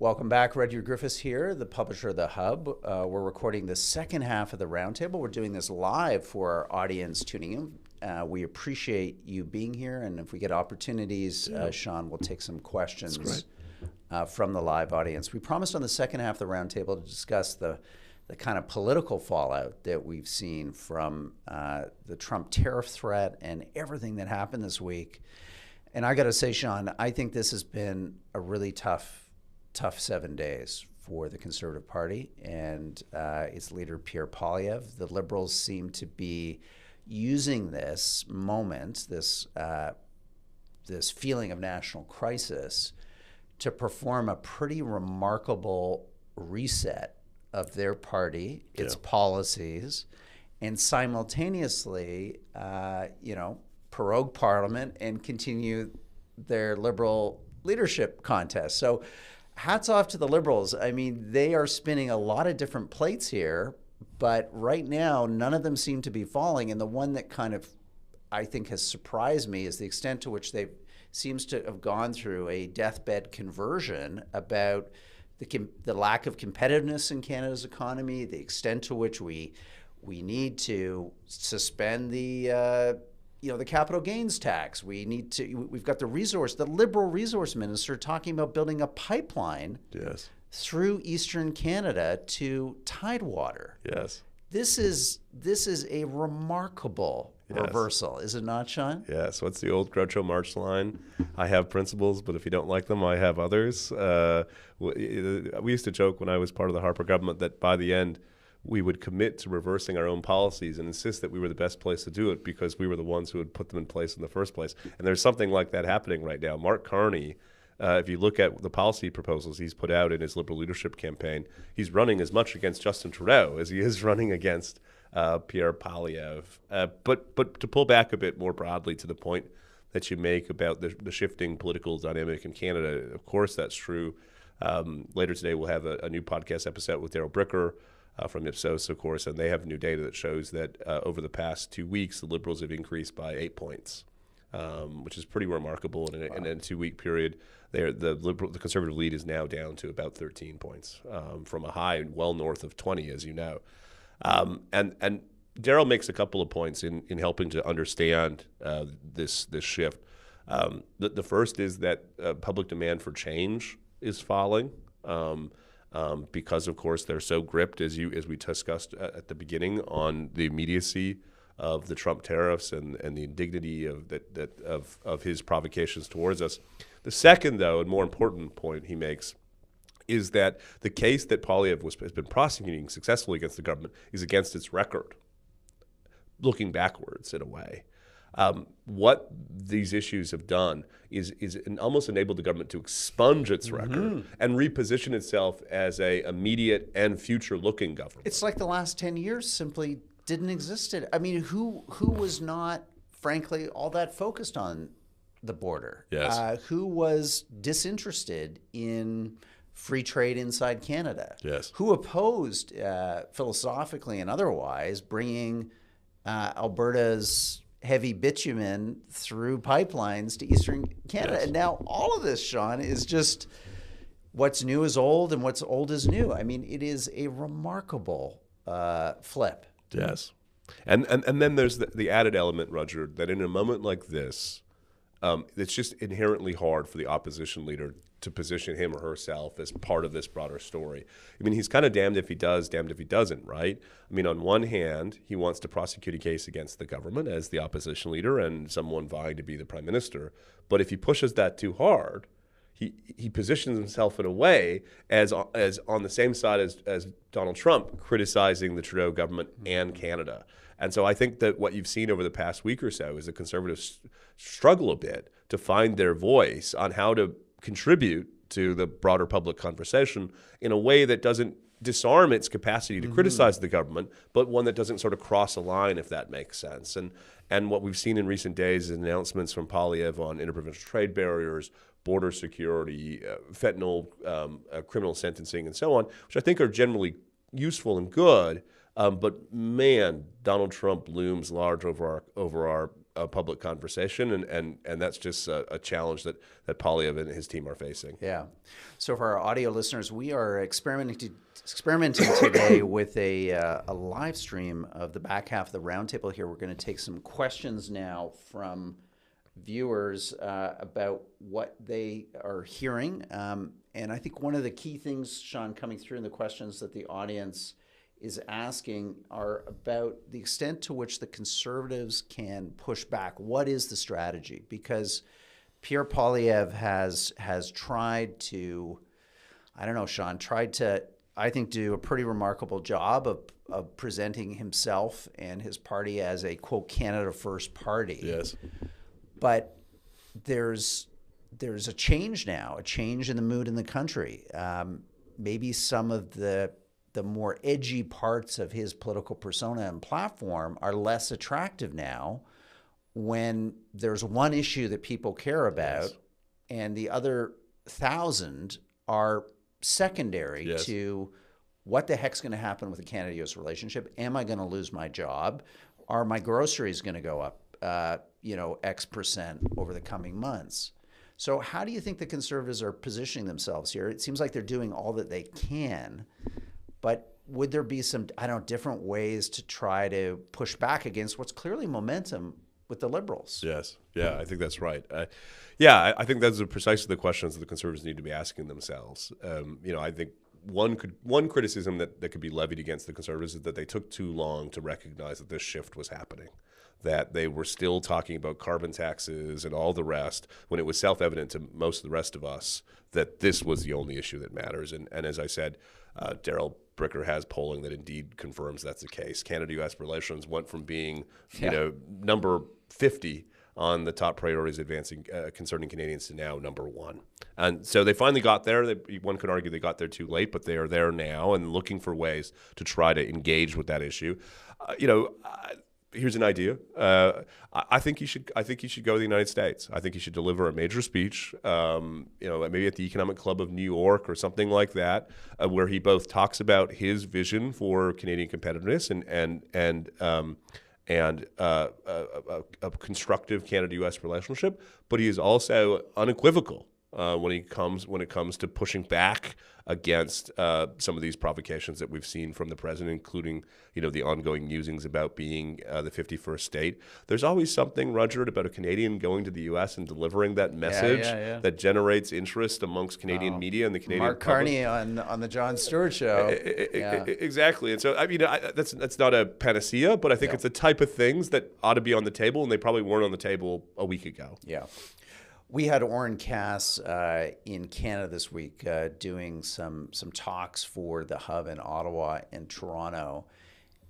Welcome back. Rudyard Griffiths here, the publisher of The Hub. We're recording the second half of the Roundtable. We're doing this live for our audience tuning in. We appreciate you being here, and if we get opportunities, Sean, we'll take some questions from the live audience. We promised on the second half of the Roundtable to discuss the kind of political fallout that we've seen from the Trump tariff threat and everything that happened this week. And I got to say, Sean, I think this has been a really tough 7 days for the Conservative Party and its leader, Pierre Poilievre. The Liberals seem to be using this moment, this feeling of national crisis, to perform a pretty remarkable reset of their party, its policies, and simultaneously, prorogue Parliament and continue their Liberal leadership contest. So hats off to the Liberals. I mean, they are spinning a lot of different plates here, but right now, none of them seem to be falling. And the one that kind of, I think, has surprised me is the extent to which they seems to have gone through a deathbed conversion about the lack of competitiveness in Canada's economy, the extent to which we need to suspend the capital gains tax. We've got the Liberal resource minister talking about building a pipeline through Eastern Canada to Tidewater. Yes. This is a remarkable reversal, is it not, Sean? Yes. What's the old Groucho Marx line? I have principles, but if you don't like them, I have others. We used to joke when I was part of the Harper government that by the end, we would commit to reversing our own policies and insist that we were the best place to do it because we were the ones who had put them in place in the first place. And there's something like that happening right now. Mark Carney, if you look at the policy proposals he's put out in his Liberal leadership campaign, he's running as much against Justin Trudeau as he is running against Pierre Poilievre. But to pull back a bit more broadly to the point that you make about the shifting political dynamic in Canada, of course that's true. Later today we'll have a new podcast episode with Darrell Bricker, from Ipsos, of course, and they have new data that shows that over the past 2 weeks, the Liberals have increased by 8 points, which is pretty remarkable in a 2-week period. The Conservative lead is now down to about 13 points from a high well north of 20, as you know. And Darrell makes a couple of points in helping to understand this shift. The first is that public demand for change is falling. Because, of course, they're so gripped, as we discussed at the beginning, on the immediacy of the Trump tariffs and the indignity of his provocations towards us. The second, though, and more important point he makes is that the case that Poilievre has been prosecuting successfully against the government is against its record, looking backwards in a way. What these issues have done is almost enabled the government to expunge its record and reposition itself as a immediate and future-looking government. It's like the last 10 years simply didn't exist. I mean, who was not, frankly, all that focused on the border? Yes. Who was disinterested in free trade inside Canada? Yes. Who opposed, philosophically and otherwise, bringing Alberta's heavy bitumen through pipelines to Eastern Canada? Yes. And now all of this, Sean, is just what's new is old and what's old is new. I mean, it is a remarkable flip. Yes. And then there's the added element, Roger, that in a moment like this, it's just inherently hard for the opposition leader to position him or herself as part of this broader story. I mean, he's kind of damned if he does, damned if he doesn't, right? I mean, on one hand, he wants to prosecute a case against the government as the opposition leader and someone vying to be the prime minister. But if he pushes that too hard, he positions himself in a way as on the same side as Donald Trump criticizing the Trudeau government and Canada. And so I think that what you've seen over the past week or so is the Conservatives struggle a bit to find their voice on how to contribute to the broader public conversation in a way that doesn't disarm its capacity to criticize the government, but one that doesn't sort of cross a line, if that makes sense. And what we've seen in recent days is announcements from Poilievre on interprovincial trade barriers, border security, fentanyl, criminal sentencing, and so on, which I think are generally useful and good. But man, Donald Trump looms large over our public conversation, and that's just a challenge that Poilievre and his team are facing. Yeah. So for our audio listeners, we are experimenting today with a live stream of the back half of the roundtable here. We're going to take some questions now from viewers about what they are hearing. And I think one of the key things, Sean, coming through in the questions that the audience is asking are about the extent to which the Conservatives can push back. What is the strategy? Because Pierre Poilievre has tried to, I don't know, Sean, I think, do a pretty remarkable job of presenting himself and his party as a, quote, Canada First party. Yes. But there's a change now, a change in the mood in the country. Maybe some of the more edgy parts of his political persona and platform are less attractive now when there's one issue that people care about, yes, and the other 1,000 are secondary, yes, to what the heck's going to happen with the Canada-U.S. relationship. Am I going to lose my job? Are my groceries going to go up, X% over the coming months? So how do you think the Conservatives are positioning themselves here? It seems like they're doing all that they can, but would there be some, different ways to try to push back against what's clearly momentum with the Liberals? Yes. Yeah, I think that's right. I think those are precisely the questions that the Conservatives need to be asking themselves. I think one criticism that could be levied against the Conservatives is that they took too long to recognize that this shift was happening, that they were still talking about carbon taxes and all the rest when it was self-evident to most of the rest of us that this was the only issue that matters. And as I said, Daryl Bricker has polling that indeed confirms that's the case. Canada-U.S. relations went from being, number 50 on the top priorities advancing concerning Canadians to now number 1. And so they finally got there. One could argue they got there too late, but they are there now and looking for ways to try to engage with that issue. Here's an idea. I think you should go to the United States. I think you should deliver a major speech, maybe at the Economic Club of New York or something like that, where he both talks about his vision for Canadian competitiveness and a constructive Canada-U.S. relationship, but he is also unequivocal when it comes to pushing back against some of these provocations that we've seen from the president, including the ongoing musings about being the 51st state. There's always something, Roger, about a Canadian going to the U.S. and delivering that message that generates interest amongst Canadian media and the Canadian Mark public. Carney on the Jon Stewart show. Exactly. And so that's not a panacea, but I think it's the type of things that ought to be on the table, and they probably weren't on the table a week ago. Yeah. We had Oren Cass in Canada this week doing some talks for the Hub in Ottawa and Toronto.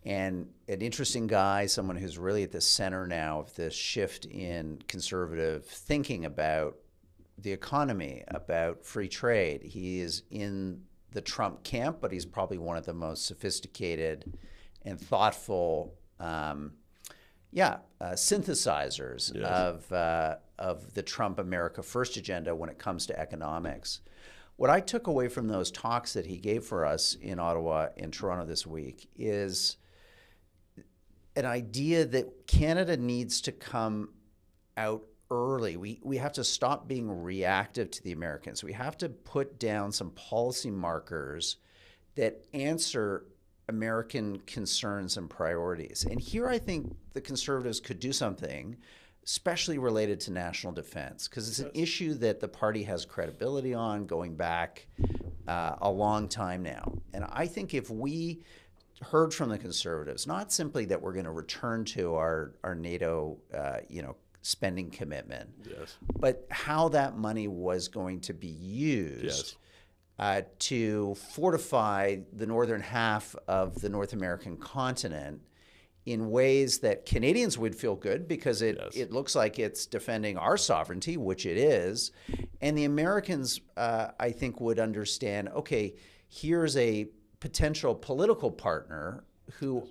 And an interesting guy, someone who's really at the center now of this shift in conservative thinking about the economy, about free trade. He is in the Trump camp, but he's probably one of the most sophisticated and thoughtful synthesizers, yes, of the Trump America First agenda when it comes to economics. What I took away from those talks that he gave for us in Ottawa and Toronto this week is an idea that Canada needs to come out early. We have to stop being reactive to the Americans. We have to put down some policy markers that answer American concerns and priorities. And here I think the Conservatives could do something, especially related to national defense, because it's an issue that the party has credibility on going back a long time now. And I think if we heard from the Conservatives, not simply that we're going to return to our NATO spending commitment, yes, but how that money was going to be used, yes, to fortify the northern half of the North American continent in ways that Canadians would feel good because it looks like it's defending our sovereignty, which it is. And the Americans, I think, would understand, okay, here's a potential political partner who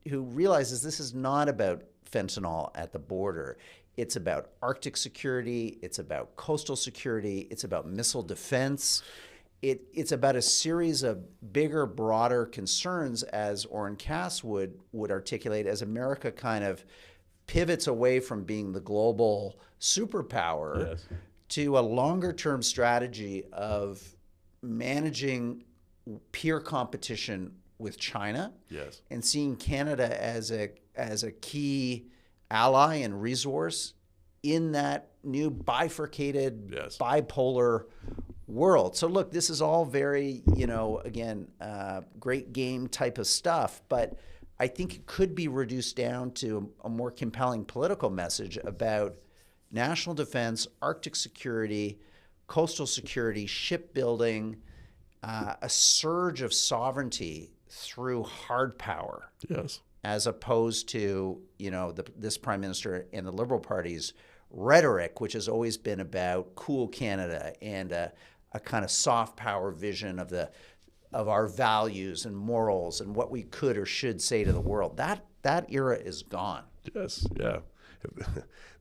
realizes this is not about fentanyl at the border. It's about Arctic security. It's about coastal security. It's about missile defense. it's about a series of bigger, broader concerns, as Oren Cass would articulate, as America kind of pivots away from being the global superpower Yes. to a longer-term strategy of managing peer competition with China, Yes. and seeing Canada as a key ally and resource in that new bifurcated, Yes. bipolar world. So look, this is all very, again, great game type of stuff, but I think it could be reduced down to a more compelling political message about national defense, Arctic security, coastal security, shipbuilding, a surge of sovereignty through hard power. Yes. As opposed to, this prime minister and the Liberal Party's rhetoric, which has always been about cool Canada and a kind of soft power vision of our values and morals and what we could or should say to the world. That era is gone. Yes. Yeah.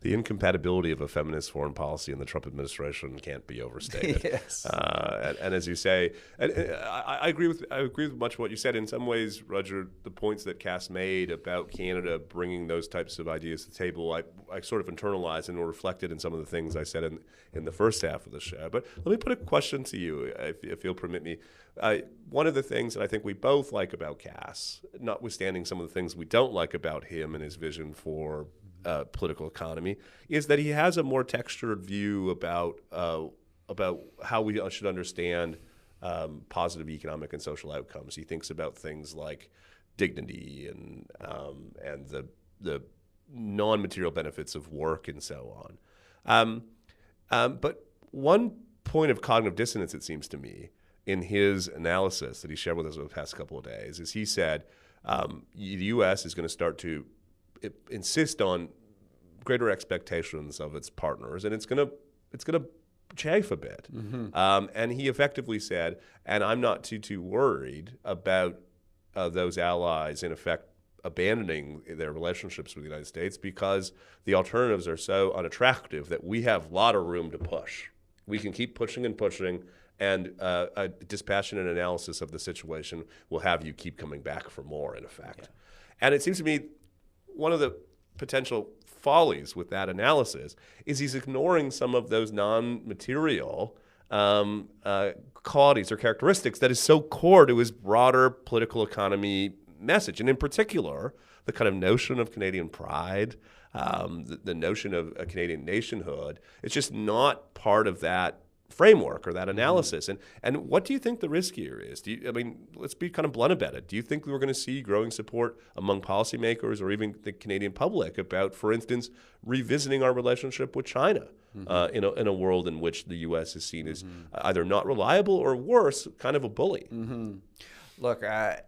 The incompatibility of a feminist foreign policy in the Trump administration can't be overstated. Yes. And as you say, and I agree with much of what you said. In some ways, Roger, the points that Cass made about Canada bringing those types of ideas to the table, I sort of internalized and were reflected in some of the things I said in the first half of the show. But let me put a question to you, if you'll permit me. One of the things that I think we both like about Cass, notwithstanding some of the things we don't like about him and his vision for political economy, is that he has a more textured view about how we should understand positive economic and social outcomes. He thinks about things like dignity and the non-material benefits of work and so on. But one point of cognitive dissonance, it seems to me, in his analysis that he shared with us over the past couple of days, is he said the U.S. is going to start to insist on greater expectations of its partners, and it's going to chafe a bit. Mm-hmm. And he effectively said, and I'm not too worried about those allies in effect abandoning their relationships with the United States, because the alternatives are so unattractive that we have a lot of room to push. We can keep pushing and pushing, and a dispassionate analysis of the situation will have you keep coming back for more, in effect. Yeah. And it seems to me one of the potential follies with that analysis is he's ignoring some of those non-material qualities or characteristics that is so core to his broader political economy message. And in particular, the kind of notion of Canadian pride, the notion of a Canadian nationhood. It's just not part of that framework or that analysis. And what do you think the risk here is? Let's be kind of blunt about it. Do you think we're going to see growing support among policymakers or even the Canadian public about, for instance, revisiting our relationship with China in a world in which the U.S. is seen as either not reliable or worse, kind of a bully? Mm-hmm. Look, as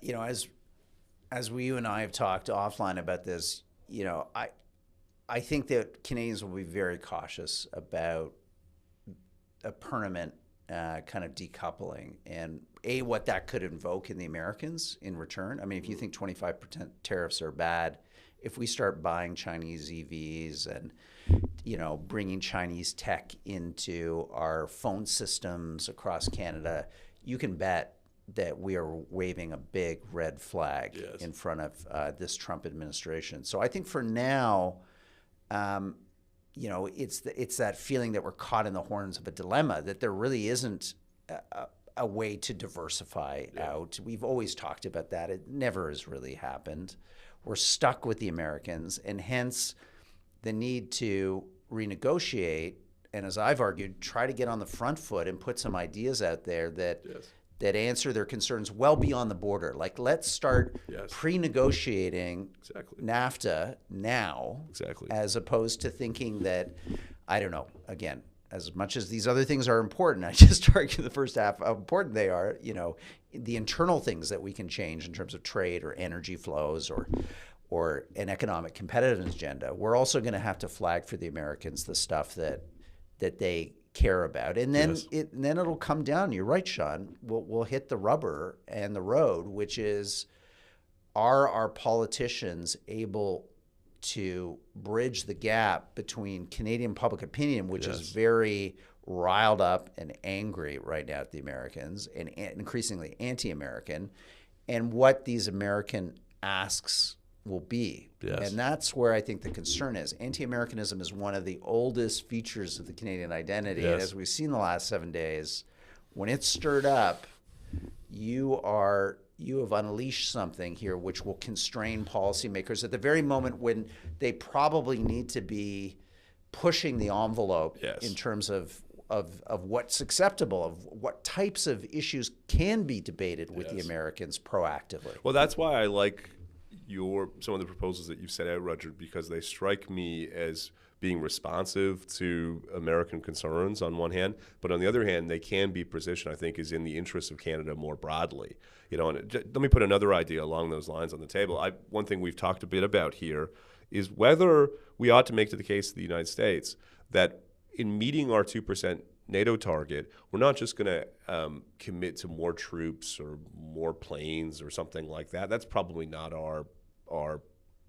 you and I have talked offline about this, I think that Canadians will be very cautious about a permanent kind of decoupling and what that could invoke in the Americans in return. I mean, if you think 25% tariffs are bad, if we start buying Chinese EVs and, bringing Chinese tech into our phone systems across Canada, you can bet that we are waving a big red flag in front of this Trump administration. So I think for now, it's that feeling that we're caught in the horns of a dilemma, that there really isn't a way to diversify out. We've always talked about that. It never has really happened. We're stuck with the Americans, and hence the need to renegotiate, and as I've argued, try to get on the front foot and put some ideas out there that answer their concerns well beyond the border. Like, let's start pre-negotiating NAFTA now, as opposed to thinking that, I don't know, again, as much as these other things are important, I just argued the first half how important they are, the internal things that we can change in terms of trade or energy flows or an economic competitiveness agenda. We're also going to have to flag for the Americans the stuff that they care about, and then then it'll come down. You're right, Sean. We'll hit the rubber and the road, which is, are our politicians able to bridge the gap between Canadian public opinion, which is very riled up and angry right now at the Americans and increasingly anti-American, and what these American asks will be. Yes. And that's where I think the concern is. Anti-Americanism is one of the oldest features of the Canadian identity. Yes. And as we've seen the last 7 days, when it's stirred up, you have unleashed something here which will constrain policymakers at the very moment when they probably need to be pushing the envelope in terms of what's acceptable, of what types of issues can be debated with the Americans proactively. Well, that's why I like some of the proposals that you've set out, Roger, because they strike me as being responsive to American concerns on one hand, but on the other hand, they can be positioned, I think, is in the interest of Canada more broadly. And let me put another idea along those lines on the table. One thing we've talked a bit about here is whether we ought to make to the case of the United States that in meeting our 2% NATO target, we're not just going to commit to more troops or more planes or something like that. That's probably not our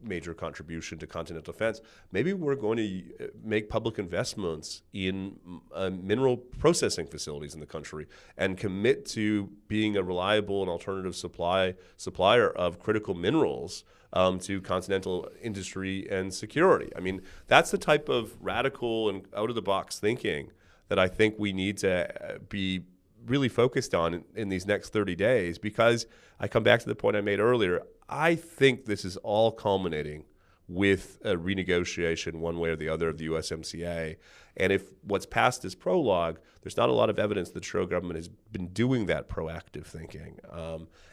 major contribution to continental defense. Maybe we're going to make public investments in mineral processing facilities in the country and commit to being a reliable and alternative supplier of critical minerals to continental industry and security. I mean, that's the type of radical and out-of-the-box thinking that I think we need to be really focused on in these next 30 days, because I come back to the point I made earlier. I think this is all culminating with a renegotiation one way or the other of the USMCA. And if what's passed is prologue, there's not a lot of evidence the Trudeau government has been doing that proactive thinking.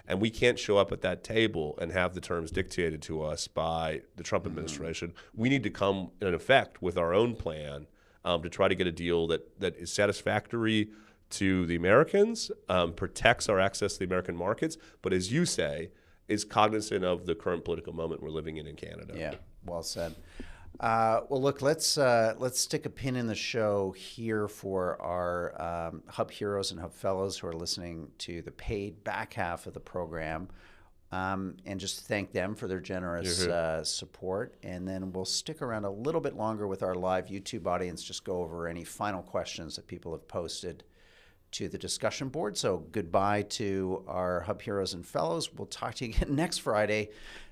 And we can't show up at that table and have the terms dictated to us by the Trump administration. We need to come, in effect, with our own plan to try to get a deal that is satisfactory to the Americans, protects our access to the American markets, but as you say, is cognizant of the current political moment we're living in Canada. Yeah, well said. Well, look, let's stick a pin in the show here for our Hub Heroes and Hub Fellows who are listening to the paid back half of the program, and just thank them for their generous support. And then we'll stick around a little bit longer with our live YouTube audience, just go over any final questions that people have posted to the discussion board. So goodbye to our Hub Heroes and Fellows. We'll talk to you again next Friday,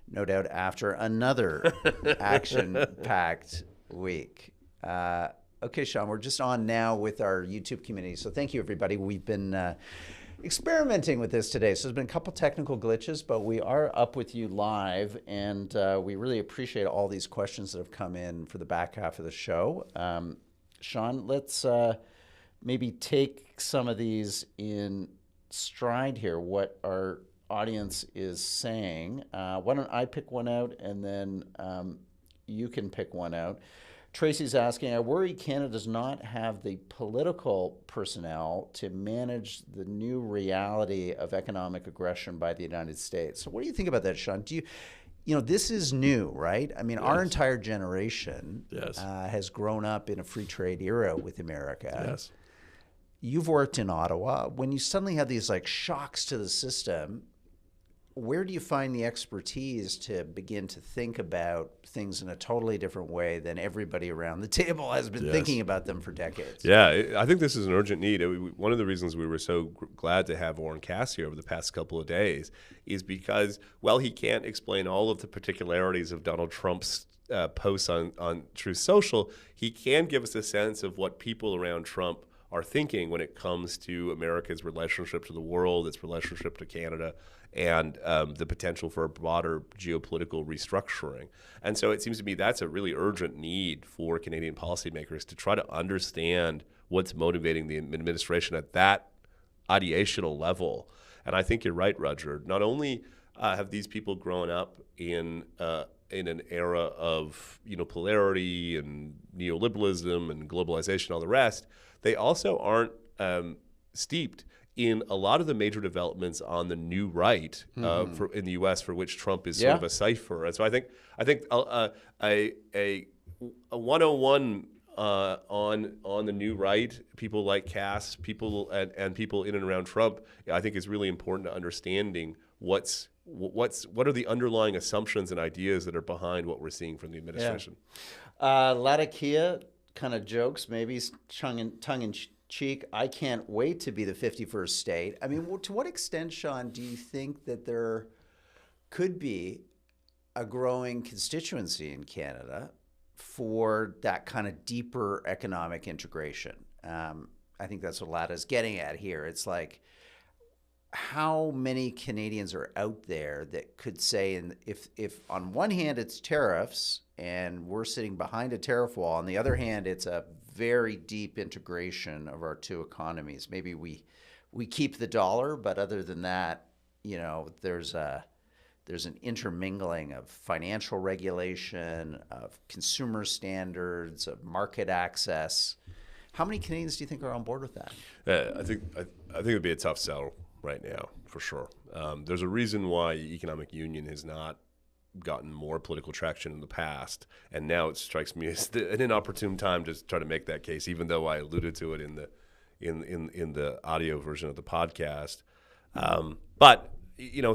no doubt after another action-packed week. Okay, Sean, we're just on now with our YouTube community. So thank you, everybody. We've been experimenting with this today. So there's been a couple technical glitches, but we are up with you live, and we really appreciate all these questions that have come in for the back half of the show. Sean, let's maybe take some of these in stride here, what our audience is saying. Why don't I pick one out, and then you can pick one out. Tracy's asking, I worry Canada does not have the political personnel to manage the new reality of economic aggression by the United States. So what do you think about that, Sean? This is new, right? I mean, our entire generation has grown up in a free trade era with America. Yes. You've worked in Ottawa. When you suddenly have these shocks to the system, where do you find the expertise to begin to think about things in a totally different way than everybody around the table has been thinking about them for decades? Yeah, I think this is an urgent need. One of the reasons we were so glad to have Warren Cass here over the past couple of days is because, while he can't explain all of the particularities of Donald Trump's posts on Truth Social, he can give us a sense of what people around Trump are thinking when it comes to America's relationship to the world, its relationship to Canada, and the potential for a broader geopolitical restructuring. And so it seems to me that's a really urgent need for Canadian policymakers to try to understand what's motivating the administration at that ideational level. And I think you're right, Roger. Not only have these people grown up in an era of polarity and neoliberalism and globalization, all the rest, they also aren't steeped in a lot of the major developments on the new right in the U.S. for which Trump is sort of a cipher. And so I think a 101 on the new right, people like Cass, people and people in and around Trump, I think is really important to understanding what's what are the underlying assumptions and ideas that are behind what we're seeing from the administration? Latakia kind of jokes, maybe tongue in cheek, I can't wait to be the 51st state. I mean, to what extent, Sean, do you think that there could be a growing constituency in Canada for that kind of deeper economic integration? I think that's what Lata's getting at here. It's like, how many Canadians are out there that could say, and if on one hand it's tariffs and we're sitting behind a tariff wall, on the other hand it's a very deep integration of our two economies. Maybe we keep the dollar, but other than that, there's an intermingling of financial regulation, of consumer standards, of market access. How many Canadians do you think are on board with that? I think it'd be a tough sell right now, for sure. There's a reason why economic union has not gotten more political traction in the past, and now it strikes me as an inopportune time to try to make that case, even though I alluded to it in the audio version of the podcast. But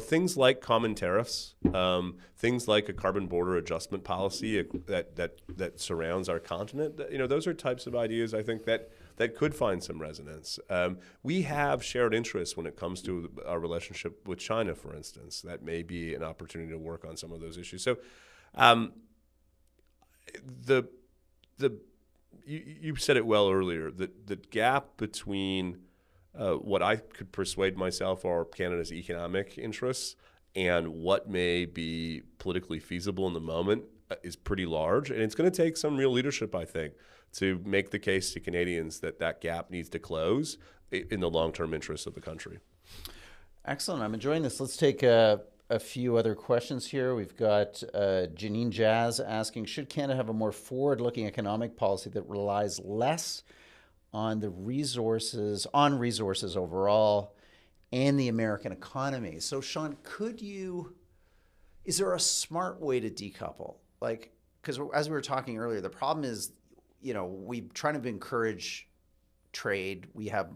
things like common tariffs, things like a carbon border adjustment policy that surrounds our continent, those are types of ideas I think that could find some resonance. We have shared interests when it comes to our relationship with China, for instance. That may be an opportunity to work on some of those issues. So, you said it well earlier. The gap between what I could persuade myself are Canada's economic interests and what may be politically feasible in the moment is pretty large, and it's going to take some real leadership, I think, to make the case to Canadians that gap needs to close in the long-term interests of the country. Excellent. I'm enjoying this. Let's take a few other questions here. We've got Janine Jazz asking, should Canada have a more forward-looking economic policy that relies less on resources overall and the American economy? So, Sean, is there a smart way to decouple? Like, because as we were talking earlier, the problem is, we're trying to encourage trade. We have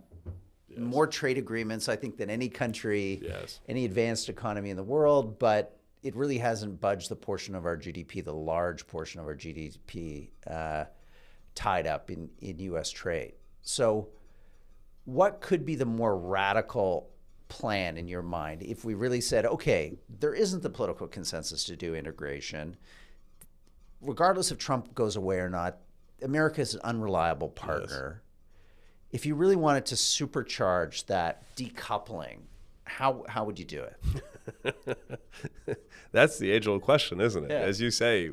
more trade agreements, I think, than any country, any advanced economy in the world, but it really hasn't budged the portion of our GDP, the large portion of our GDP tied up in U.S. trade. So what could be the more radical plan in your mind if we really said, okay, there isn't the political consensus to do integration, regardless if Trump goes away or not, America is an unreliable partner. Yes. If you really wanted to supercharge that decoupling, how would you do it? That's the age-old question, isn't it? Yeah. As you say,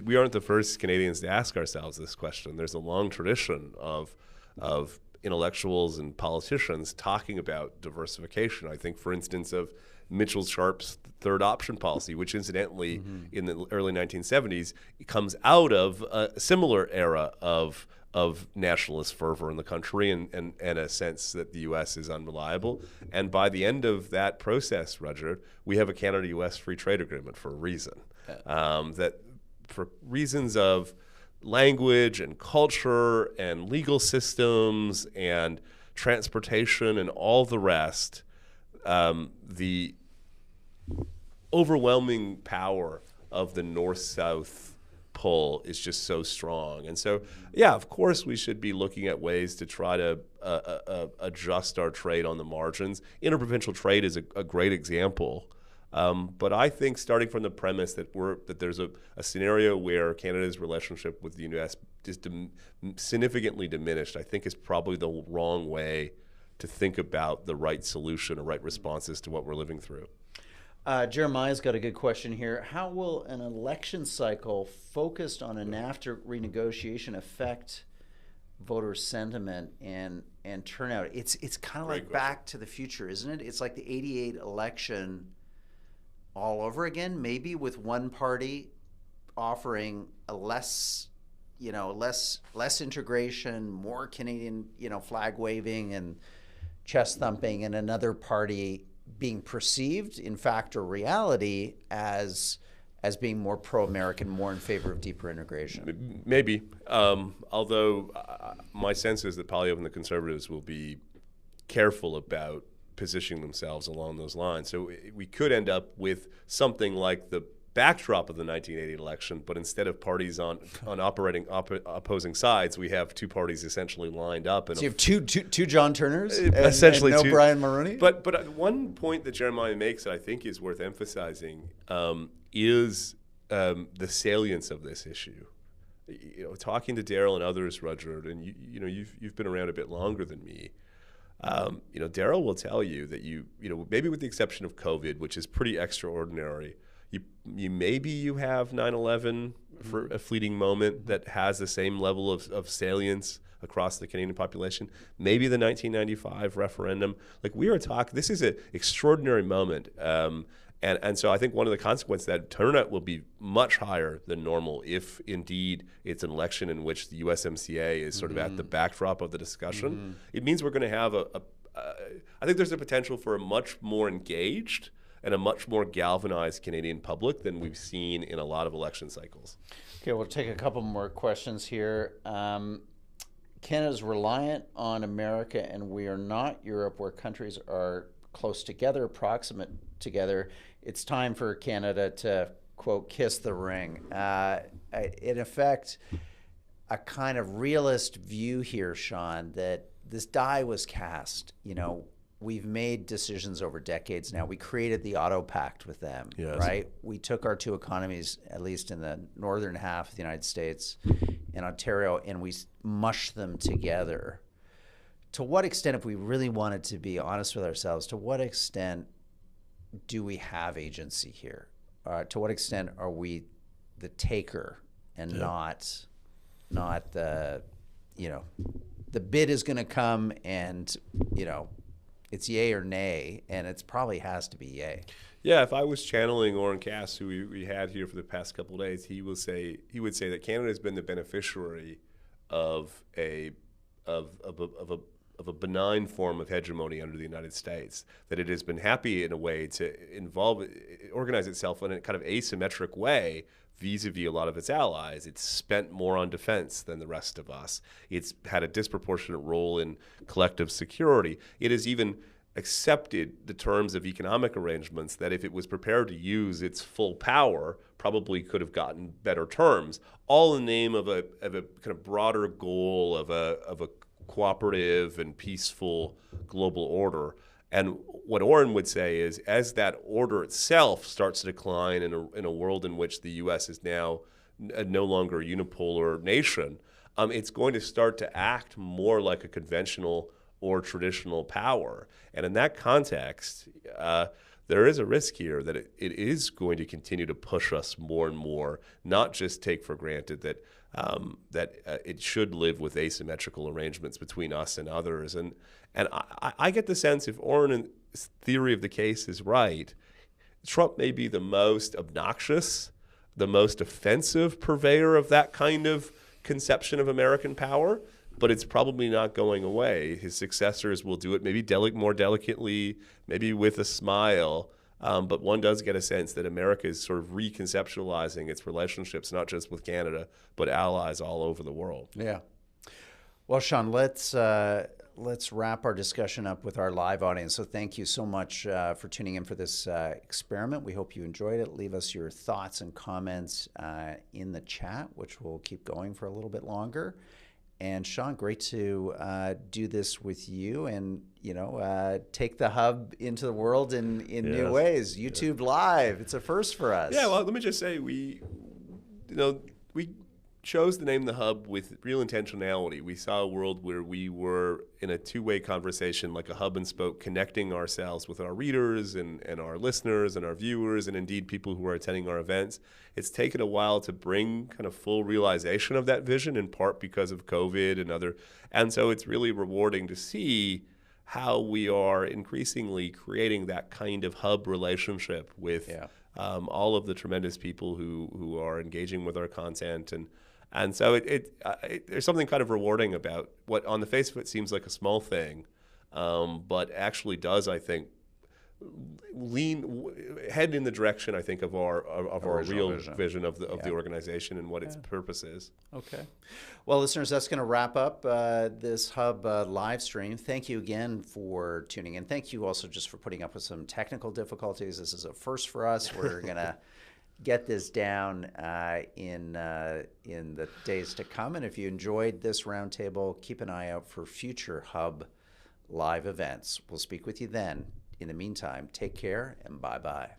we aren't the first Canadians to ask ourselves this question. There's a long tradition of intellectuals and politicians talking about diversification. I think, for instance, of Mitchell Sharp's third option policy, which incidentally in the early 1970s comes out of a similar era of nationalist fervor in the country and a sense that the U.S. is unreliable. And by the end of that process, Roger, we have a Canada-U.S. free trade agreement for a reason. That for reasons of language and culture and legal systems and transportation and all the rest, the overwhelming power of the north-south pull is just so strong. And so, yeah, of course we should be looking at ways to try to adjust our trade on the margins. Interprovincial trade is a great example. But I think starting from the premise that there's a scenario where Canada's relationship with the U.S. is significantly diminished, I think is probably the wrong way to think about the right solution or right responses to what we're living through. Jeremiah's got a good question here. How will an election cycle focused on a NAFTA renegotiation affect voter sentiment and turnout? It's kind of like Back to the Future, isn't it? It's like the '88 election all over again, maybe with one party offering a less integration, more Canadian, flag waving and chest thumping, and another party being perceived, in fact or reality, as being more pro-American, more in favor of deeper integration. Maybe, although my sense is that Poilievre and the Conservatives will be careful about positioning themselves along those lines. So we could end up with something like the backdrop of the 1980 election, but instead of parties on opposing sides, we have two parties essentially lined up. And so you have two John Turners, essentially, and no Brian Mulroney. But one point that Jeremiah makes that I think is worth emphasizing is the salience of this issue. You know, talking to Daryl and others, Rudyard, and you've been around a bit longer than me. You know, Daryl will tell you that you know, maybe with the exception of COVID, which is pretty extraordinary, you maybe you have 9/11 for a fleeting moment that has the same level of salience across the Canadian population. Maybe the 1995 referendum. Like, we are talking, this is an extraordinary moment. And so I think one of the consequences that turnout will be much higher than normal if indeed it's an election in which the USMCA is sort of at the backdrop of the discussion. It means we're going to have I think there's a potential for a much more engaged and a much more galvanized Canadian public than we've seen in a lot of election cycles. Okay, we'll take a couple more questions here. Canada's reliant on America, and we are not Europe, where countries are close together, proximate together. It's time for Canada to, quote, kiss the ring. In effect, a kind of realist view here, Sean, that this die was cast. You know, we've made decisions over decades now. We created the Auto Pact with them, right? We took our two economies, at least in the northern half of the United States and Ontario, and we mushed them together. To what extent, if we really wanted to be honest with ourselves, to what extent do we have agency here? To what extent are we the taker and not the, you know, the bid is going to come and, you know, it's yay or nay, and it's probably has to be yay. Yeah, if I was channeling Oren Cass, who we had here for the past couple of days, he would say that Canada has been the beneficiary of a benign form of hegemony under the United States, that it has been happy in a way to organize itself in a kind of asymmetric way vis-a-vis a lot of its allies. It's spent more on defense than the rest of us. It's had a disproportionate role in collective security. It has even accepted the terms of economic arrangements that if it was prepared to use its full power, probably could have gotten better terms, all in the name of a kind of broader goal of a cooperative and peaceful global order. And what Oren would say is, as that order itself starts to decline in a world in which the U.S. is now no longer a unipolar nation, it's going to start to act more like a conventional or traditional power. And in that context, there is a risk here that it is going to continue to push us more and more, not just take for granted that it should live with asymmetrical arrangements between us and others. And I get the sense, if Oren's theory of the case is right, Trump may be the most obnoxious, the most offensive purveyor of that kind of conception of American power, but it's probably not going away. His successors will do it maybe more delicately, maybe with a smile, but one does get a sense that America is sort of reconceptualizing its relationships, not just with Canada, but allies all over the world. Yeah. Well, Sean, let's wrap our discussion up with our live audience. So thank you so much for tuning in for this experiment. We hope you enjoyed it. Leave us your thoughts and comments in the chat, which will keep going for a little bit longer. And Sean, great to do this with you, and take the hub into the world in new ways. YouTube Live, it's a first for us. Yeah, well, let me just say we chose to name the hub with real intentionality. We saw a world where we were in a two-way conversation, like a hub and spoke, connecting ourselves with our readers and our listeners and our viewers, and indeed people who are attending our events. It's taken a while to bring kind of full realization of that vision, in part because of COVID and so it's really rewarding to see how we are increasingly creating that kind of hub relationship with all of the tremendous people who are engaging with our content. And so there's something kind of rewarding about what on the face of it seems like a small thing, but actually does, I think, head in the direction, I think, of our Original real vision of the Yeah. organization and what its purpose is. Okay. Well, listeners, that's going to wrap up this Hub live stream. Thank you again for tuning in. Thank you also just for putting up with some technical difficulties. This is a first for us. We're going to get this down in the days to come. And if you enjoyed this roundtable, keep an eye out for future Hub live events. We'll speak with you then. In the meantime, take care and bye-bye.